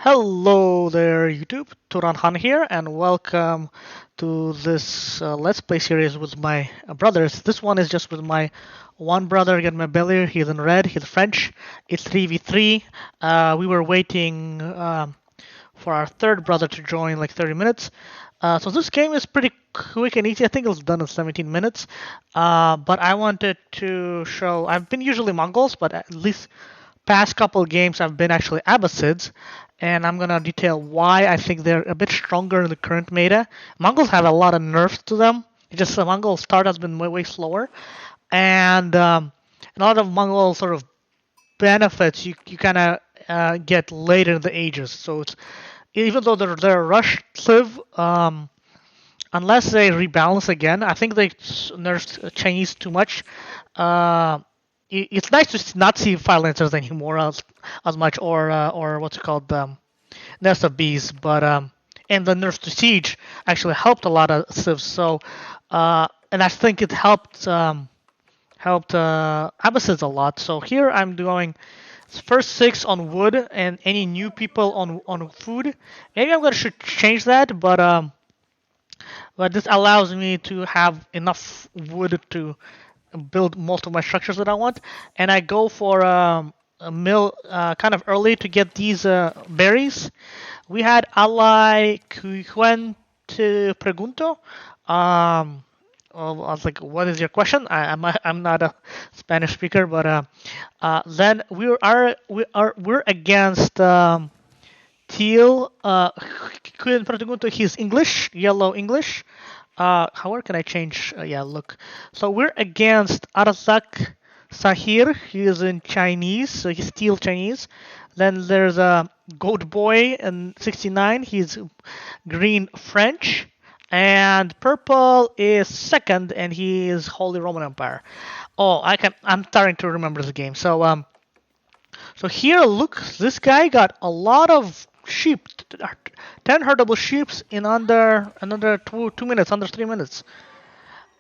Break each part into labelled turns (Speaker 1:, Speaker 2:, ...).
Speaker 1: Hello there, YouTube. Turan Han here, and welcome to this Let's Play series with my brothers. This one is just with my one brother, GetInMyBelly. He's in red, he's French. It's 3v3. We were waiting for our third brother to join like 30 minutes. So this game is pretty quick and easy. I think it was done in 17 minutes. But I wanted to show, I've been usually Mongols, but at least past couple games I've been actually Abbasids, and I'm gonna detail why I think they're a bit stronger in the current meta. Mongols have a lot of nerfs to them. It's just the Mongol start has been way slower, and a lot of Mongol sort of benefits you kind of get later in the ages. So it's even though they're rush civ, unless they rebalance again, I think they nerfed Chinese too much. It's nice to not see Phalanxers anymore as much, or what's it called, Nest of Bees. But and the nerf to siege actually helped a lot of civs. So and I think it helped Abbasids a lot. So here I'm doing first 6 on wood and any new people on food. Maybe I'm gonna should change that, but this allows me to have enough wood to build most of my structures that I want, and I go for a mill kind of early to get these berries. We had ally Cuente Pregunto. I was like, "What is your question?" I'm not a Spanish speaker, but then we're against Teal. Cuente Pregunto. He's English, yellow English. Where can I change? Yeah, look. So we're against Arzak Sahir. He is in Chinese, so he's still Chinese. Then there's a Goat Boy in 69. He's green French. And purple is second, and he is Holy Roman Empire. Oh, I'm starting to remember the game. So here, look, this guy got a lot of sheep, 10 herdable sheep in under 2 minutes, under 3 minutes.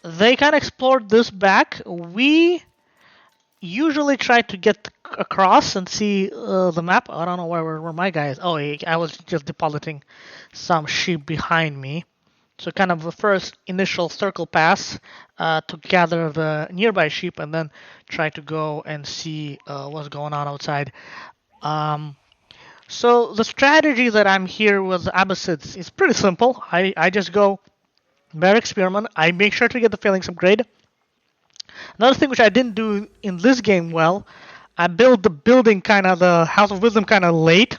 Speaker 1: They kind of explored this back. We usually try to get across and see the map. I don't know where my guy is. Oh, I was just depositing some sheep behind me. So kind of the first initial circle pass to gather the nearby sheep and then try to go and see what's going on outside. So the strategy that I'm here with Abbasids is pretty simple. I just go barrack spearmen. I make sure to get the Phalanx upgrade. Another thing which I didn't do in this game well, I built the building kind of the House of Wisdom kind of late.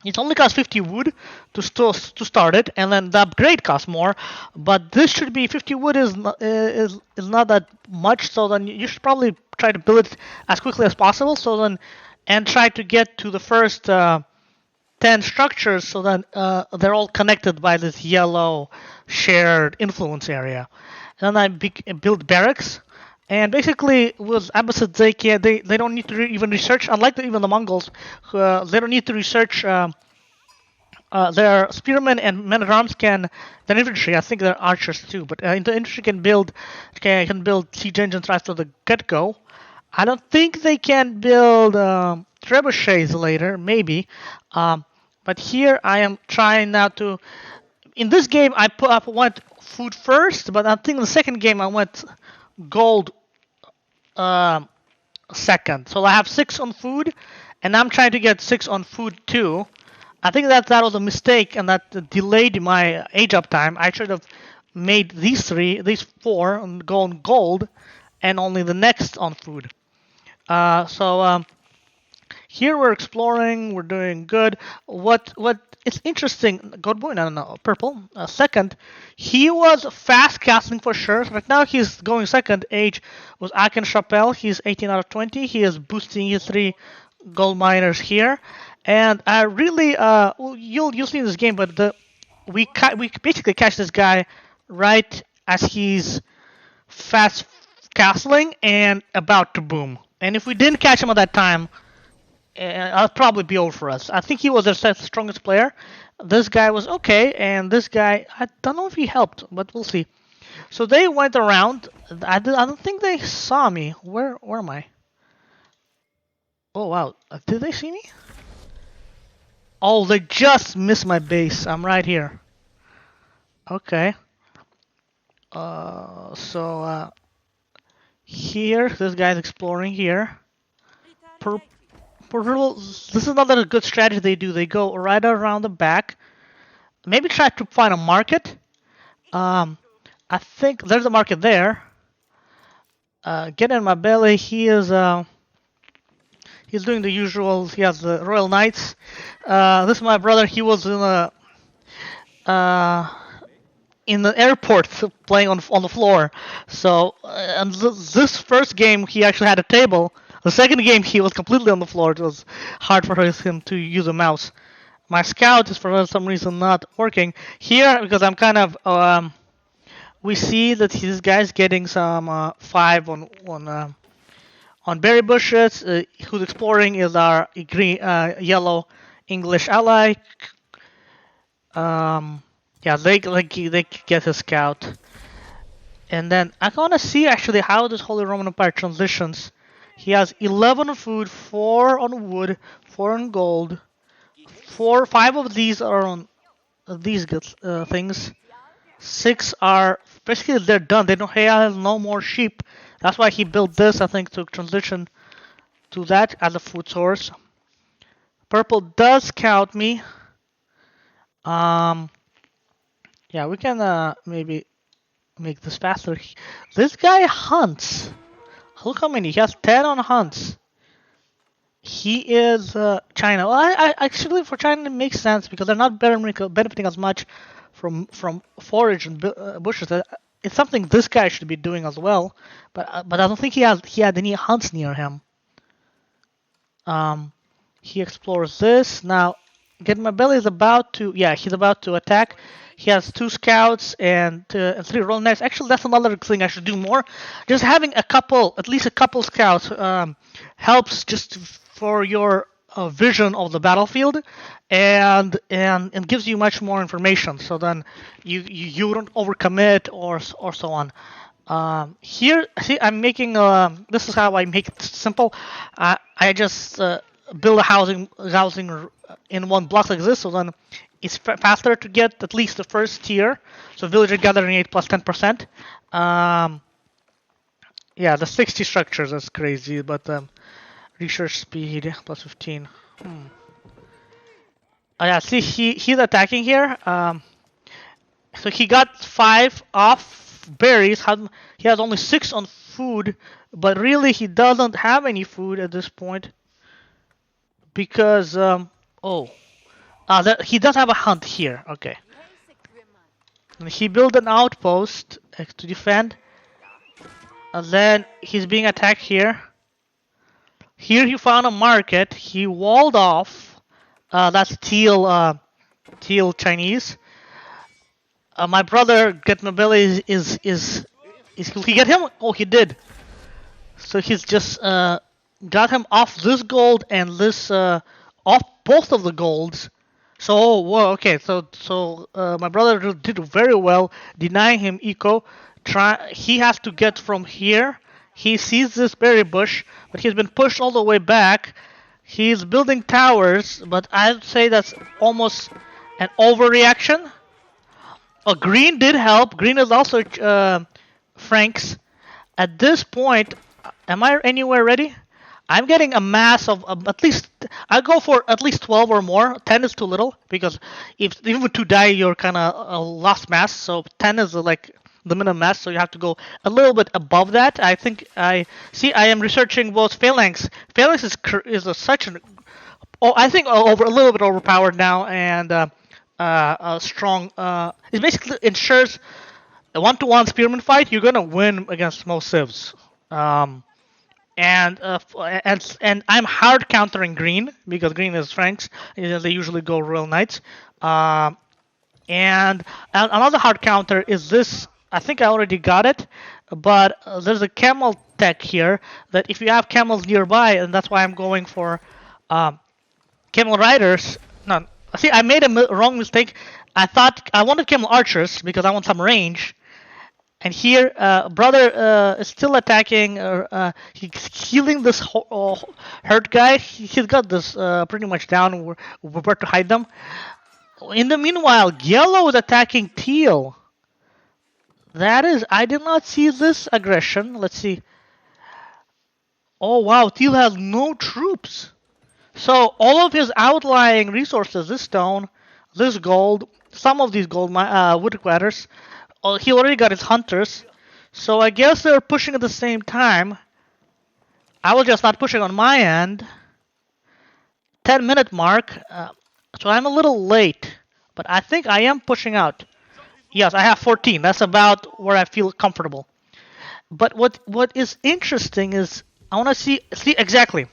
Speaker 1: It only costs 50 wood to start it, and then the upgrade costs more. But this should be 50 wood is not that much. So then you should probably try to build it as quickly as possible. So then and try to get to the first 10 structures so that they're all connected by this yellow shared influence area. And then I build barracks. And basically, with Abbasid, they don't need to even research, unlike even the Mongols, they don't need to research their spearmen and men-at-arms can, their infantry, I think they're archers too, but the infantry can build siege engines right from the get-go. I don't think they can build trebuchets later, maybe. But here I am trying now to. In this game, I went food first, but I think in the second game I went gold second. So I have 6 on food, and I'm trying to get 6 on food too. I think that was a mistake, and that delayed my age up time. I should have made these 4 on gold, and only the next on food. So here we're exploring, we're doing good. What it's interesting, Goat Boy, no, purple. Second, he was fast casting for sure. Right now he's going second. Age was Aken Chappelle. He's 18 out of 20. He is boosting his 3 gold miners here, and I really you'll see in this game, but we basically catch this guy right as he's fast castling and about to boom. And if we didn't catch him at that time, it'll probably be over for us. I think he was their strongest player. This guy was okay, and this guy, I don't know if he helped, but we'll see. So they went around. I don't think they saw me. Where am I? Oh, wow. Did they see me? Oh, they just missed my base. I'm right here. Okay. So here, this guy's exploring here. This is another good strategy they do. They go right around the back. Maybe try to find a market. I think there's a market there. GetInMyBelly. He's doing the usual. He has the Royal Knights. This is my brother. He was in the airport playing on the floor. So and this first game he actually had a table. The second game he was completely on the floor. It was hard for him to use a mouse. My scout is for some reason not working here because I'm kind of. We see that this guy's getting some 5 on berry bushes. Who's exploring is our green, yellow English ally. Yeah, they get his scout. And then I want to see actually how this Holy Roman Empire transitions. He has 11 on food, 4 on wood, 4 on gold. 5 of these are on these things. 6 are basically they're done. They don't have no more sheep. That's why he built this, I think, to transition to that as a food source. Purple does count me. Yeah, we can maybe make this faster. This guy hunts. Look how many. He has 10 on hunts. He is China. Well, I actually for China it makes sense because they're not benefiting as much from forage and bushes. It's something this guy should be doing as well. But I don't think he had any hunts near him. He explores this now. GetInMyBelly is about to he's about to attack. He has 2 scouts and 3 roll knights. Actually, that's another thing I should do more. Just having at least a couple scouts, helps just for your vision of the battlefield, and gives you much more information. So then you don't overcommit or so on. Here, see, I'm making. This is how I make it simple. I just build a housing in one block like this. So then it's faster to get at least the first tier. So villager gathering 8 plus 10%. Yeah, the 60 structures, that's crazy, but research speed plus 15. Oh yeah, see, he's attacking here. So he got 5 off berries. He has only 6 on food, but really he doesn't have any food at this point because he does have a hunt here. Okay. And he built an outpost to defend. And then he's being attacked here. Here he found a market. He walled off. That's teal Chinese. My brother GetInMyBelly is he get him? Oh, he did. So he's just got him off this gold and this off both of the golds. So okay. So my brother did very well, denying him eco. He has to get from here. He sees this berry bush, but he's been pushed all the way back. He's building towers, but I'd say that's almost an overreaction. Green did help. Green is also Franks. At this point, am I anywhere ready? I'm getting a mass of at least. I go for at least 12 or more. 10 is too little because even with 2 die, you're kind of lost mass. So 10 is like the minimum mass. So you have to go a little bit above that. I think I am researching both Phalanx. Phalanx is such an. I think a little bit overpowered now and strong. It basically ensures a 1-to-1 spearman fight. You're gonna win against most civs. And I'm hard countering green because green is Franks. They usually go Royal Knights. And another hard counter is this. I think I already got it, but there's a camel tech here that if you have camels nearby, and that's why I'm going for camel riders. No, see, I made a wrong mistake. I thought I wanted camel archers because I want some range. And here, brother is still attacking. He's healing this hurt guy. He's got this pretty much down where to hide them. In the meanwhile, yellow is attacking teal. That is, I did not see this aggression. Let's see. Oh wow, teal has no troops. So all of his outlying resources, this stone, this gold, some of these gold woodcutters, he already got his hunters. So I guess they're pushing at the same time. I was just not pushing on my end. 10-minute mark. So I'm a little late, but I think I am pushing out. Yes, I have 14. That's about where I feel comfortable. But what is interesting is I want to see exactly.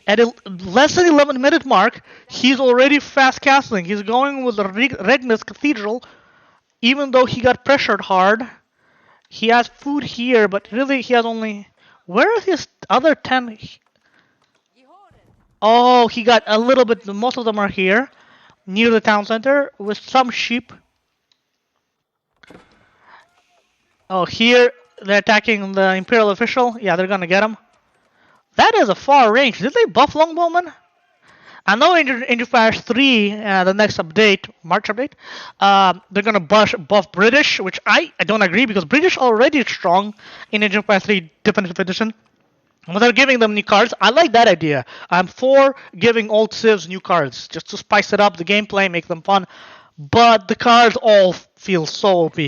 Speaker 1: At less than 11-minute mark, he's already fast castling. He's going with the Regnus Cathedral, even though he got pressured hard. He has food here, but really he has only... Where are his other 10? Oh, he got a little bit... Most of them are here, near the town center, with some sheep. Oh, here they're attacking the Imperial official. Yeah, they're gonna get him. That is a far range. Did they buff Longbowmen? I know in Age of Empires 3, the next update, March update, they're gonna buff British, which I don't agree because British already strong in Age of Empires 3 Definitive Edition. But they're giving them new cards. I like that idea. I'm for giving old civs new cards just to spice it up, the gameplay, make them fun. But the cards all feel so OP.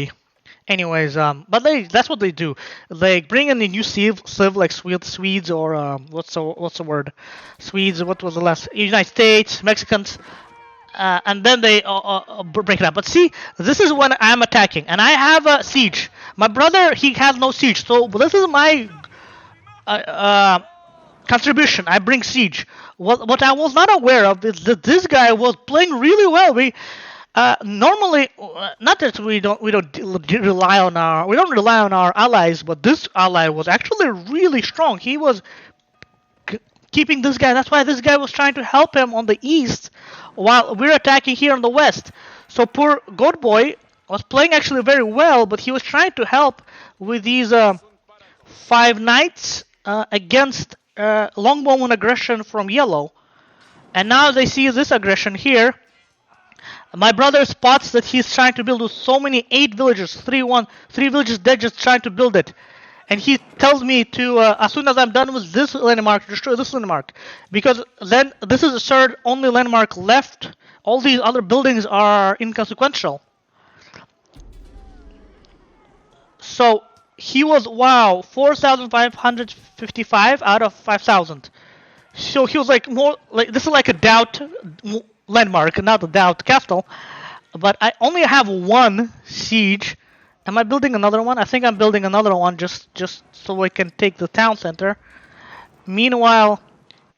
Speaker 1: Anyways, but that's what they do. They bring in the new civ like Swedes or what's the word? Swedes. What was the last? United States, Mexicans, and then they break it up. But see, this is when I'm attacking, and I have a siege. My brother, he has no siege, so this is my contribution. I bring siege. What I was not aware of is that this guy was playing really well. Normally, not that we don't rely on our allies, but this ally was actually really strong. He was keeping this guy. That's why this guy was trying to help him on the east, while we're attacking here on the west. So poor Goat Boy was playing actually very well, but he was trying to help with these 5 knights against Longbowman aggression from yellow, and now they see this aggression here. My brother spots that he's trying to build with so many 8 villagers, 3 villages dead just trying to build it. And he tells me to, as soon as I'm done with this landmark, destroy this landmark. Because then this is the third only landmark left. All these other buildings are inconsequential. So he was, wow, 4,555 out of 5,000. So he was like, more like, this is like a doubt landmark, not a doubt castle, but I only have 1 siege. Am I building another one? I think I'm building another one just so I can take the town center. Meanwhile,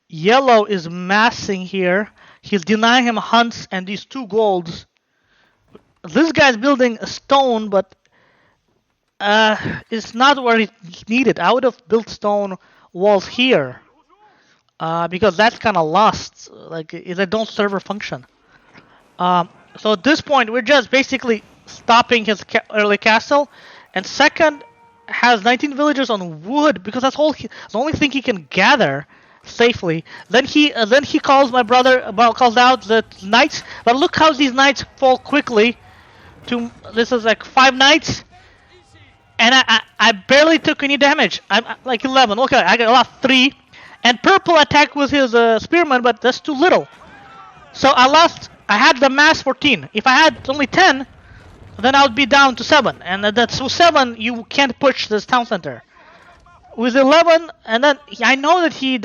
Speaker 1: yellow is massing here. He's denying him hunts and these 2 golds. This guy's building a stone, but it's not where it's needed. I would have built stone walls here. Because that's kind of lost, like they don't serve a function. So at this point, we're just basically stopping his early castle, and second has 19 villagers on wood because that's the only thing he can gather safely. Then he calls my brother, calls out the knights, but look how these knights fall quickly. This is like 5 knights, and I barely took any damage. I'm like 11. Okay, I lost 3. And purple attacked with his spearmen, but that's too little. So I had the mass 14. If I had only 10, then I would be down to 7. And that's so 7, you can't push this town center. With 11, and then I know that he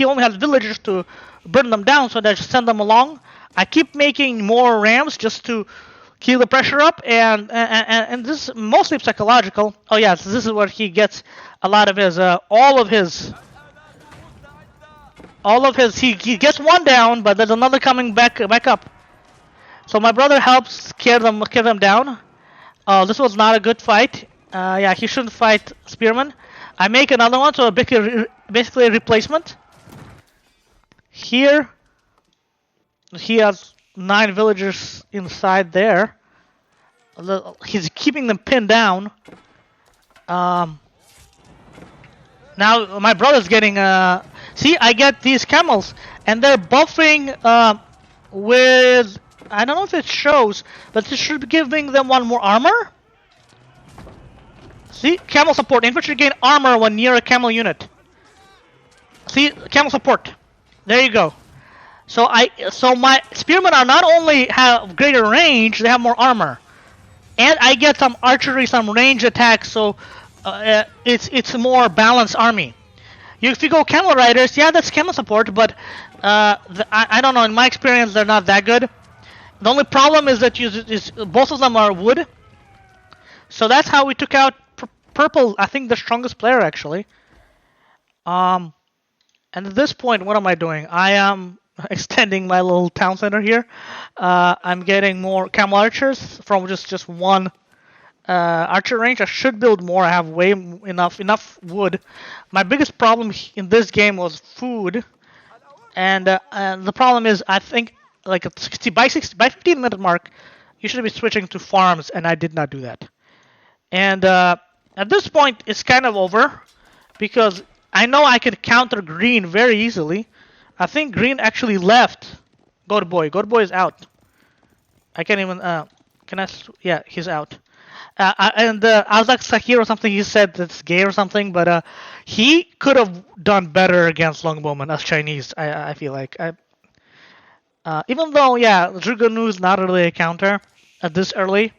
Speaker 1: only has villagers to burn them down, so I just send them along. I keep making more rams just to keep the pressure up, and this is mostly psychological. Oh yeah, so this is where he gets a lot of his, he gets 1 down, but there's another coming back up. So my brother helps carry them down. This was not a good fight. Yeah, he shouldn't fight spearmen. I make another one, so basically a replacement. Here, he has 9 villagers inside there. He's keeping them pinned down. Um, Now my brother's getting see, I get these camels and they're buffing with, I don't know if it shows, but it should be giving them one more armor. See, camel support. Infantry gain armor when near a camel unit. See, camel support. There you go. So my spearmen are not only have greater range, they have more armor, and I get some archery, some range attacks. So it's a more balanced army. If you go camel riders, yeah, that's camel support, but I don't know. In my experience, they're not that good. The only problem is that both of them are wood. So that's how we took out purple. I think the strongest player actually. And at this point, what am I doing? I am extending my little town center here. I'm getting more camel archers from just one archer range. I should build more. I have enough wood. My biggest problem in this game was food, and the problem is I think like at 60 by 15-minute mark, you should be switching to farms, and I did not do that. And at this point, it's kind of over because I know I could counter green very easily. I think green actually left. Goat boy is out. I can't even. Can I? Yeah, he's out. And I was like Sakir or something. He said that's gay or something, but he could have done better against longbowmen as Chinese. I feel like. Even though Zhuganu is not really a counter at this early.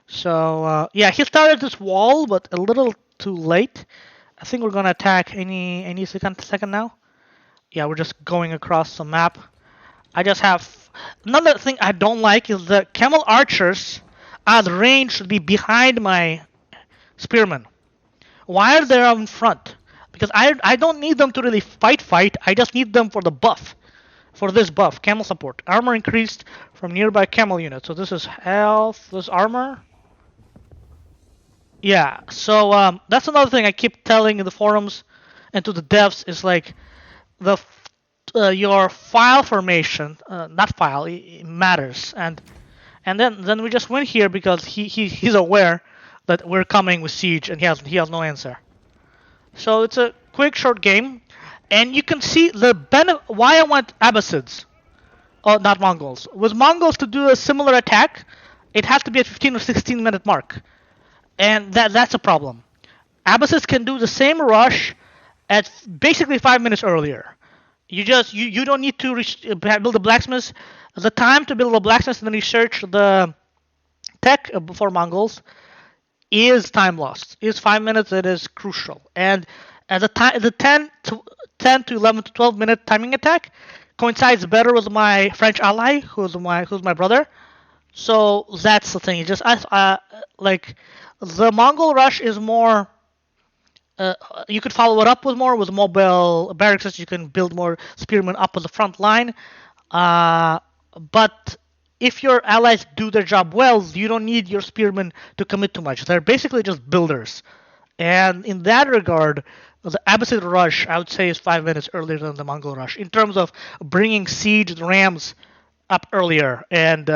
Speaker 1: So he started this wall, but a little too late. I think we're gonna attack any second now. Yeah, we're just going across the map. I just have another thing I don't like is the camel archers at range should be behind my spearmen. Why are they in front? Because I don't need them to really fight. I just need them for the buff. For this buff, camel support. Armor increased from nearby camel units. So this is health, this armor. Yeah, so that's another thing I keep telling in the forums and to the devs is like your file formation, not file, it matters, and then we just win here because he's aware that we're coming with siege and he has no answer. So it's a quick short game, and you can see the why I want Abbasids, oh not Mongols. With Mongols to do a similar attack, it has to be at 15 or 16-minute mark. And that's a problem. Abbasids can do the same rush at basically 5 minutes earlier. You don't need to build a blacksmith. The time to build a blacksmith and then research the tech for Mongols is time lost. Is 5 minutes. It is crucial. And at the 10 to 11 to 12-minute timing attack coincides better with my French ally, who's my brother. So that's the thing. You just like the Mongol rush is more. You could follow it up with mobile barracks. You can build more spearmen up on the front line. But if your allies do their job well, you don't need your spearmen to commit too much. They're basically just builders. And in that regard, the Abbasid rush, I would say, is 5 minutes earlier than the Mongol rush in terms of bringing siege rams up earlier, and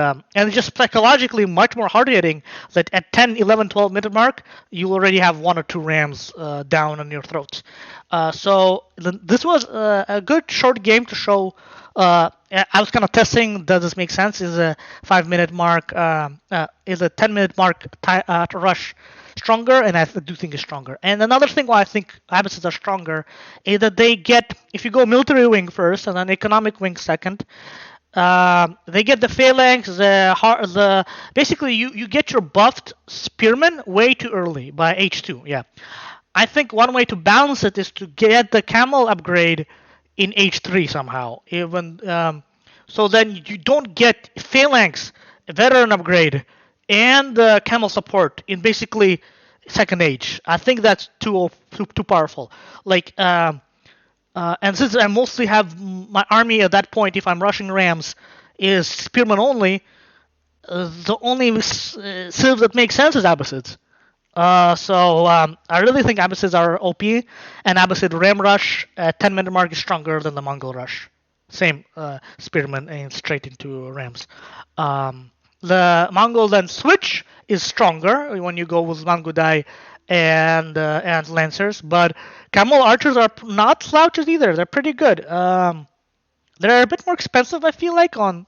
Speaker 1: just psychologically much more hard-hitting that at 10, 11, 12-minute mark, you already have 1 or 2 rams down on your throats. So this was a good short game to show. I was kind of testing, does this make sense? Is a 5-minute mark, is a 10-minute mark to rush stronger? And I do think it's stronger. And another thing why I think Abbasids are stronger is that they get, if you go military wing first and then economic wing second, they get the Phalanx, basically you get your buffed spearmen way too early by H2. Yeah, I think one way to balance it is to get the camel upgrade in H3 somehow. Even so, then you don't get Phalanx veteran upgrade and camel support in basically second age. I think that's too powerful. Like. And since I mostly have my army at that point, if I'm rushing rams, is spearmen only, the only civ that makes sense is Abbasids. So I really think Abbasids are OP, and Abbasid ram rush at 10-minute mark is stronger than the Mongol rush. Same spearmen and straight into rams. The Mongol then switch is stronger when you go with Mangudai and lancers. But camel archers are not slouches either. They're pretty good. They're a bit more expensive, I feel like, on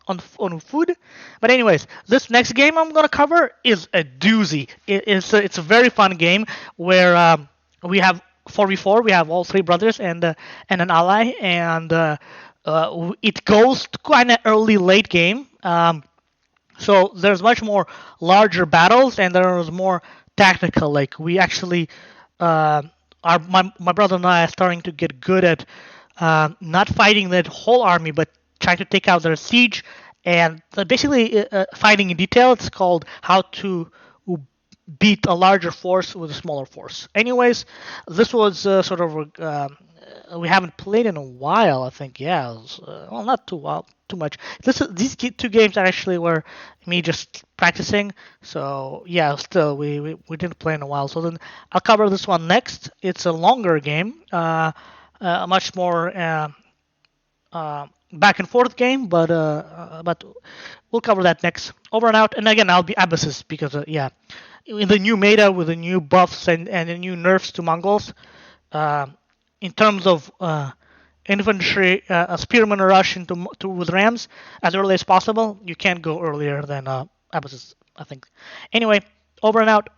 Speaker 1: food. But anyways, this next game I'm gonna cover is a doozy. It's a very fun game where we have 4v4. We have all three brothers and an ally, and it goes kind of early late game. So there's much more larger battles, and there's more tactical. Like we actually, my brother and I are starting to get good at not fighting that whole army, but trying to take out their siege and basically fighting in detail. It's called how to beat a larger force with a smaller force. Anyways, this was sort of we haven't played in a while. I think yeah, well not too much. These two games actually were me just practicing. So yeah, still we didn't play in a while. So then I'll cover this one next. It's a longer game, a much more back and forth game, but we'll cover that next. Over and out. And again, I'll be Abbasids because yeah, in the new meta with the new buffs and the new nerfs to Mongols. In terms of infantry, a spearmen rush into with rams as early as possible. You can't go earlier than Abbasids, I think. Anyway, over and out.